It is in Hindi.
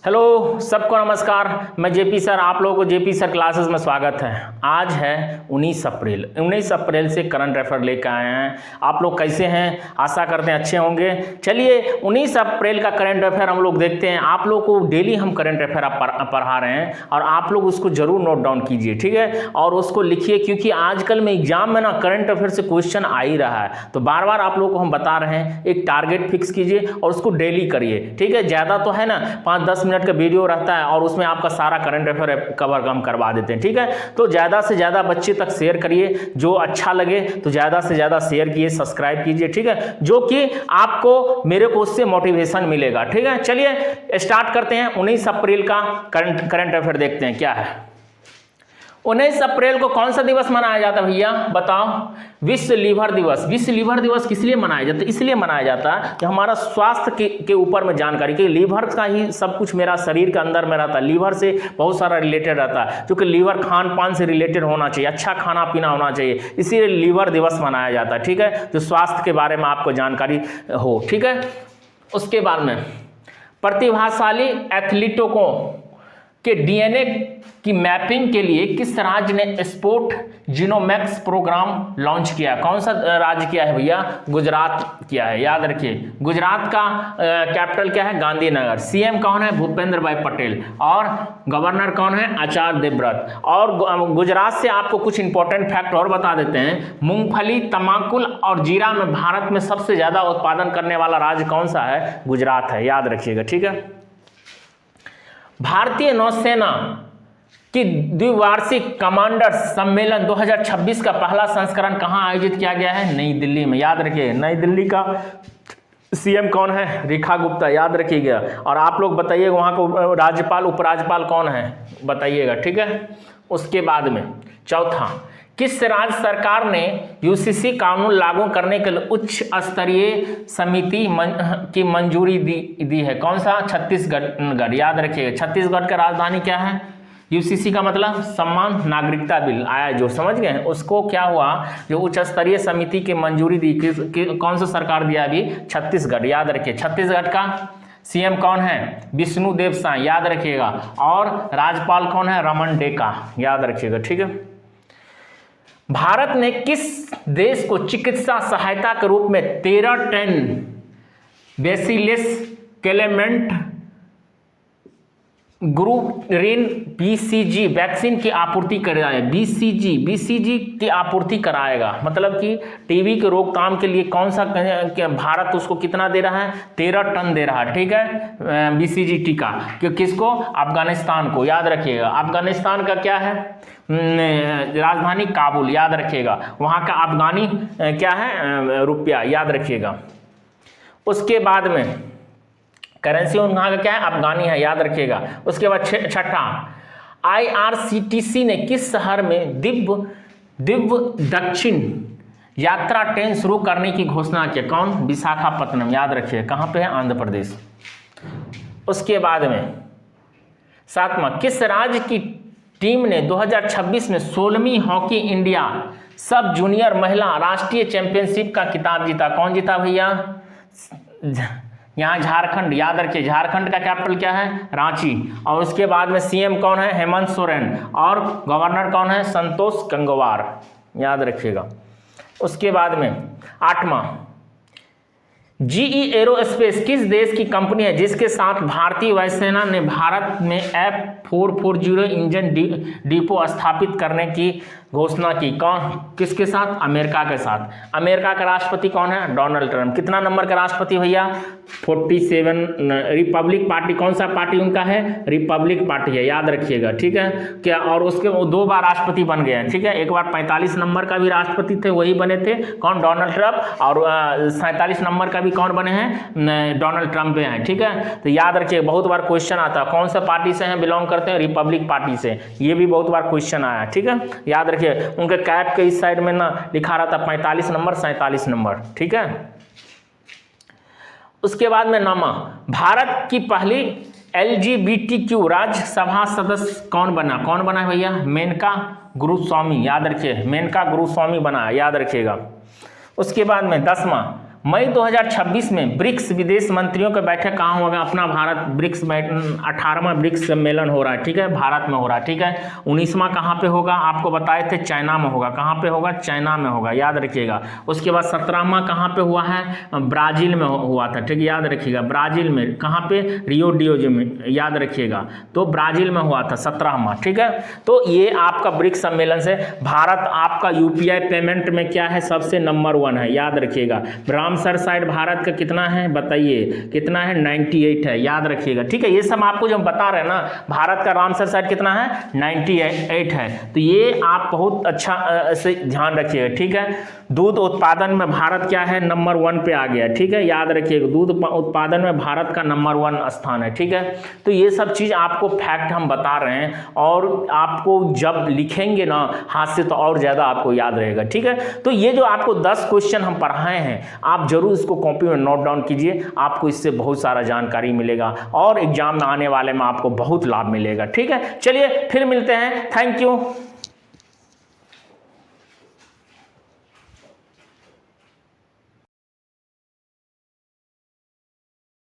हेलो सबको नमस्कार। मैं जेपी सर, आप लोगों को जेपी सर क्लासेस में स्वागत है। आज है 19 अप्रैल। 19 अप्रैल से करंट अफेयर लेकर आए हैं। आप लोग कैसे हैं? आशा करते हैं अच्छे होंगे। चलिए 19 अप्रैल का करंट अफेयर हम लोग देखते हैं। आप लोग को डेली हम करंट अफेयर पढ़ा रहे हैं और आप लोग उसको जरूर नोट डाउन कीजिए, ठीक है, और उसको लिखिए, क्योंकि आजकल में एग्जाम में ना करंट अफेयर से क्वेश्चन आ ही रहा है। तो बार बार आप लोग को हम बता रहे हैं, एक टारगेट फिक्स कीजिए और उसको डेली करिए, ठीक है। ज़्यादा तो है ना 5-10 मिनट का वीडियो रहता है और उसमें आपका सारा करंट अफेयर कवर हम करवा देते हैं, ठीक है। तो ज़्यादा से ज़्यादा बच्चे तक शेयर करिए, जो अच्छा लगे तो ज़्यादा से ज़्यादा शेयर कीजिए, सब्सक्राइब कीजिए, ठीक है, जो कि आपको मेरे को उससे मोटिवेशन मिलेगा, ठीक है। चलिए स्टार्ट करते हैं। 19 अप्रैल का करंट अफेयर देखते हैं क्या है। 19 अप्रैल को कौन सा दिवस मनाया जाता है भैया, बताओ? विश्व लीवर दिवस। विश्व लीवर दिवस किस लिए मनाया जाता है? इसलिए मनाया जाता है कि हमारा स्वास्थ्य के ऊपर में जानकारी, कि लीवर का ही सब कुछ मेरा शरीर के अंदर में रहता है। लीवर से बहुत सारा रिलेटेड रहता है, क्योंकि लीवर खान पान से रिलेटेड होना चाहिए, अच्छा खाना पीना होना चाहिए, इसीलिए लीवर दिवस मनाया जाता है, ठीक है, जो स्वास्थ्य के बारे में आपको जानकारी हो, ठीक है। उसके बाद में प्रतिभाशाली एथलीटों को के डीएनए की मैपिंग के लिए किस राज्य ने स्पोर्ट जीनोमिक्स प्रोग्राम लॉन्च किया? कौन सा राज्य किया है भैया? गुजरात किया है, याद रखिए। गुजरात का कैपिटल क्या है? गांधीनगर। सीएम कौन है? भूपेंद्र भाई पटेल। और गवर्नर कौन है? आचार्य देवव्रत। और गुजरात से आपको कुछ इंपॉर्टेंट फैक्ट और बता देते हैं। मूंगफली, तमाकुल और जीरा में भारत में सबसे ज्यादा उत्पादन करने वाला राज्य कौन सा है? गुजरात है, याद रखिएगा, ठीक है। भारतीय नौसेना की द्विवार्षिक कमांडर सम्मेलन 2026 का पहला संस्करण कहां आयोजित किया गया है? नई दिल्ली में, याद रखिए। नई दिल्ली का सीएम कौन है? रेखा गुप्ता, याद रखिएगा। और आप लोग बताइएगा वहां को राज्यपाल उपराज्यपाल कौन है, बताइएगा, ठीक है। उसके बाद में चौथा, किस राज्य सरकार ने यूसीसी कानून लागू करने के लिए उच्च स्तरीय समिति की मंजूरी दी है? कौन सा? छत्तीसगढ़, याद रखिएगा। छत्तीसगढ़ का राजधानी क्या है? यूसीसी का मतलब सम्मान नागरिकता बिल आया जो, समझ गए? उसको क्या हुआ, जो उच्च स्तरीय समिति की मंजूरी दी, कौन सा सरकार दिया अभी? छत्तीसगढ़, याद रखिए। छत्तीसगढ़ का सीएम कौन है? विष्णुदेव साय, याद रखिएगा। और राज्यपाल कौन है? रमन डेका, याद रखिएगा, ठीक है। भारत ने किस देश को चिकित्सा सहायता के रूप में 13 ton bacillus Calmette Guerin BCG vaccine की आपूर्ति कराएगा? BCG की आपूर्ति कराएगा, मतलब कि टीबी के रोकथाम के लिए कौन सा भारत उसको कितना दे रहा है? 13 टन दे रहा है, ठीक है। BCG टीका किसको? अफगानिस्तान को, याद रखिएगा। अफगानिस्तान का क्या है? राजधानी काबुल, याद रखिएगा। वहां का अफगानी क्या है? रुपया, याद रखिएगा। उसके बाद में करेंसी वहां का क्या है? अफगानी है, याद रखिएगा। उसके बाद छठा, IRCTC ने किस शहर में दिव्य दक्षिण यात्रा ट्रेन शुरू करने की घोषणा की? कौन? विशाखापट्टनम, याद रखिए। कहां पे है? आंध्र प्रदेश। उसके बाद में सातवां, किस राज्य की टीम ने 2026 में 16वीं हॉकी इंडिया सब जूनियर महिला राष्ट्रीय चैंपियनशिप का खिताब जीता? कौन जीता भैया? यहाँ झारखंड, याद रखिए। झारखंड का कैपिटल क्या है? रांची। और उसके बाद में सीएम कौन है? हेमंत सोरेन। और गवर्नर कौन है? संतोष गंगवार, याद रखिएगा। उसके बाद में आठवां, GE एरोस्पेस किस देश की कंपनी है जिसके साथ भारतीय वायुसेना ने भारत में F440 इंजन डिपो स्थापित करने की घोषणा की? कौन? किसके साथ? अमेरिका के साथ। अमेरिका का राष्ट्रपति कौन है? Donald Trump. कितना नंबर का राष्ट्रपति भैया? 47। रिपब्लिक पार्टी, कौन सा पार्टी उनका है? रिपब्लिक पार्टी है, याद रखिएगा, ठीक है क्या। और उसके वो 2 बार राष्ट्रपति बन गए हैं, ठीक है। एक बार 45 नंबर का भी राष्ट्रपति थे, वही बने थे, कौन? Donald Trump. और 47 नंबर का भी कौन बने हैं? डोनाल्ड ट्रंप हैं, ठीक है। तो याद रखिए, बहुत बार क्वेश्चन आता है कौन सा पार्टी से हैं, बिलोंग करते हैं? रिपब्लिक पार्टी से। ये भी बहुत बार क्वेश्चन आया, ठीक है, याद रखिए। उनके कैप के इस साइड में ना लिखा रहता 45 नंबर, 47 नंबर, ठीक है। उसके बाद में नामा, भारत की पहली LGBTQ राज्यसभा सदस्य कौन बना? कौन बना भैया? मेनका गुरुस्वामी, याद रखिए। मेनका गुरुस्वामी बना, याद रखिएगा। उसके बाद में 10वां, मई 2026 में ब्रिक्स विदेश मंत्रियों की बैठक कहाँ होगा? अपना भारत ब्रिक्स 18वां ब्रिक्स सम्मेलन हो रहा है, ठीक है, भारत में हो रहा है, ठीक है। 19वां कहाँ पे होगा? आपको बताए थे चाइना में होगा। कहाँ पे होगा? चाइना में होगा, याद रखिएगा। उसके बाद 17वां कहाँ पे हुआ है? ब्राजील में हुआ था, ठीक है, याद रखिएगा। ब्राजील में कहाँ पे? रियो डी जेनेरो में, याद रखिएगा। तो ब्राजील में हुआ था 17वां, ठीक है। तो ये आपका ब्रिक्स सम्मेलन से भारत आपका यूपीआई पेमेंट में क्या है? सबसे नंबर 1 है, याद रखिएगा। रामसर साइड भारत का कितना है बताइए? कितना है? 98 है, याद रखिएगा, ठीक है। ये सब आपको जब बता रहे हैं ना, भारत का रामसर साइड कितना है? 98 है। तो ये आप बहुत अच्छा से ध्यान रखिएगा, ठीक है। दूध उत्पादन में भारत क्या है? नंबर 1 पे आ गया, ठीक है, याद रखिएगा। दूध उत्पादन में भारत का नंबर 1 स्थान है, ठीक है। तो ये सब चीज़ आपको फैक्ट हम बता रहे हैं, और आपको जब लिखेंगे ना हाथ से तो और ज़्यादा आपको याद रहेगा, ठीक है। तो ये जो आपको 10 क्वेश्चन हम पढ़ाए हैं, आप जरूर इसको कॉपी में नोट डाउन कीजिए। आपको इससे बहुत सारा जानकारी मिलेगा और एग्जाम में आने वाले में आपको बहुत लाभ मिलेगा, ठीक है। चलिए फिर मिलते हैं, थैंक यू।